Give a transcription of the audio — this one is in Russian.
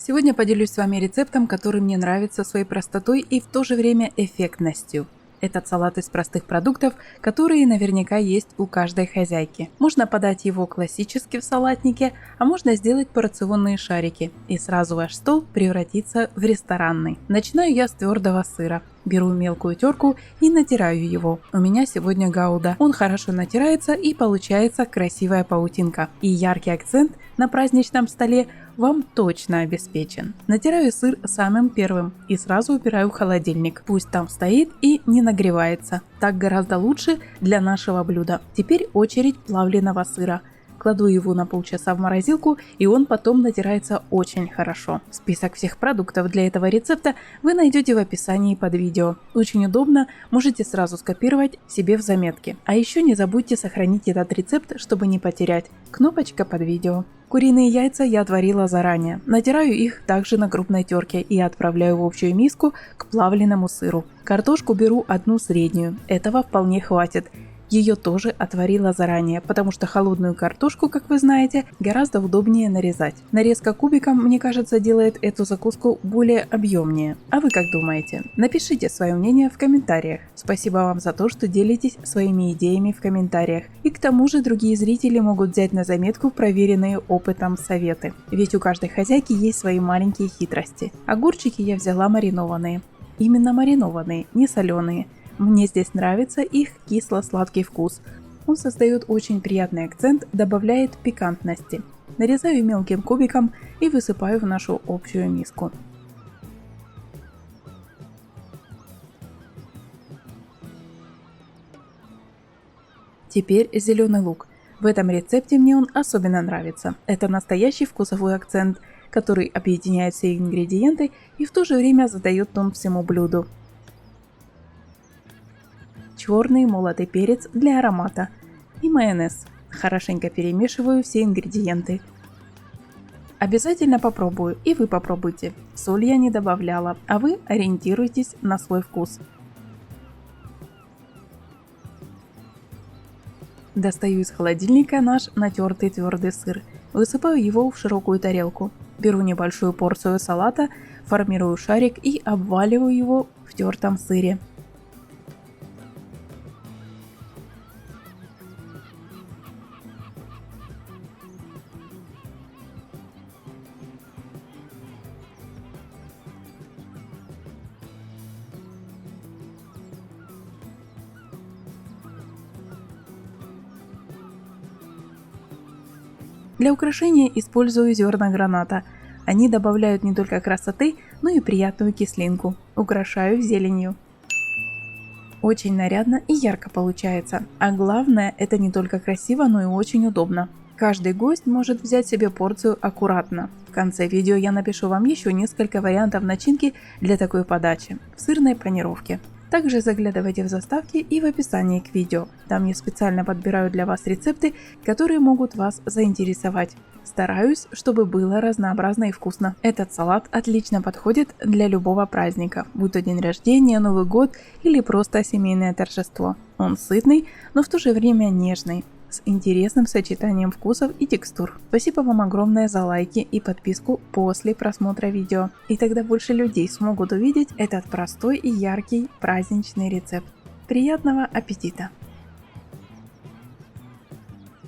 Сегодня поделюсь с вами рецептом, который мне нравится своей простотой и в то же время эффектностью. Этот салат из простых продуктов, которые наверняка есть у каждой хозяйки. Можно подать его классически в салатнике, а можно сделать порционные шарики, и сразу ваш стол превратится в ресторанный. Начинаю я с твердого сыра. Беру мелкую терку и натираю его. У меня сегодня гауда. Он хорошо натирается и получается красивая паутинка. И яркий акцент на праздничном столе вам точно обеспечен. Натираю сыр самым первым и сразу убираю в холодильник. Пусть там стоит и не нагревается. Так гораздо лучше для нашего блюда. Теперь очередь плавленного сыра. Кладу его на полчаса в морозилку, и он потом натирается очень хорошо. Список всех продуктов для этого рецепта вы найдете в описании под видео. Очень удобно, можете сразу скопировать себе в заметки. А еще не забудьте сохранить этот рецепт, чтобы не потерять. Кнопочка под видео. Куриные яйца я отварила заранее. Натираю их также на крупной терке и отправляю в общую миску к плавленному сыру. Картошку беру одну среднюю. Этого вполне хватит. Ее тоже отварила заранее, потому что холодную картошку, как вы знаете, гораздо удобнее нарезать. Нарезка кубиком, мне кажется, делает эту закуску более объемнее. А вы как думаете? Напишите свое мнение в комментариях. Спасибо вам за то, что делитесь своими идеями в комментариях. И к тому же другие зрители могут взять на заметку проверенные опытом советы. Ведь у каждой хозяйки есть свои маленькие хитрости. Огурчики я взяла маринованные. Именно маринованные, не соленые. Мне здесь нравится их кисло-сладкий вкус. Он создает очень приятный акцент, добавляет пикантности. Нарезаю мелким кубиком и высыпаю в нашу общую миску. Теперь зеленый лук. В этом рецепте мне он особенно нравится. Это настоящий вкусовой акцент, который объединяет все ингредиенты и в то же время задает тон всему блюду. Черный молотый перец для аромата и майонез. Хорошенько перемешиваю все ингредиенты. Обязательно попробую, и вы попробуйте. Соль я не добавляла, а вы ориентируйтесь на свой вкус. Достаю из холодильника наш натертый твердый сыр. Высыпаю его в широкую тарелку. Беру небольшую порцию салата, формирую шарик и обваливаю его в тертом сыре. Для украшения использую зерна граната. Они добавляют не только красоты, но и приятную кислинку. Украшаю зеленью. Очень нарядно и ярко получается. А главное, это не только красиво, но и очень удобно. Каждый гость может взять себе порцию аккуратно. В конце видео я напишу вам еще несколько вариантов начинки для такой подачи в сырной панировке. Также заглядывайте в заставки и в описании к видео. Там я специально подбираю для вас рецепты, которые могут вас заинтересовать. Стараюсь, чтобы было разнообразно и вкусно. Этот салат отлично подходит для любого праздника, будь то день рождения, Новый год или просто семейное торжество. Он сытный, но в то же время нежный, с интересным сочетанием вкусов и текстур. Спасибо вам огромное за лайки и подписку после просмотра видео. И тогда больше людей смогут увидеть этот простой и яркий праздничный рецепт. Приятного аппетита!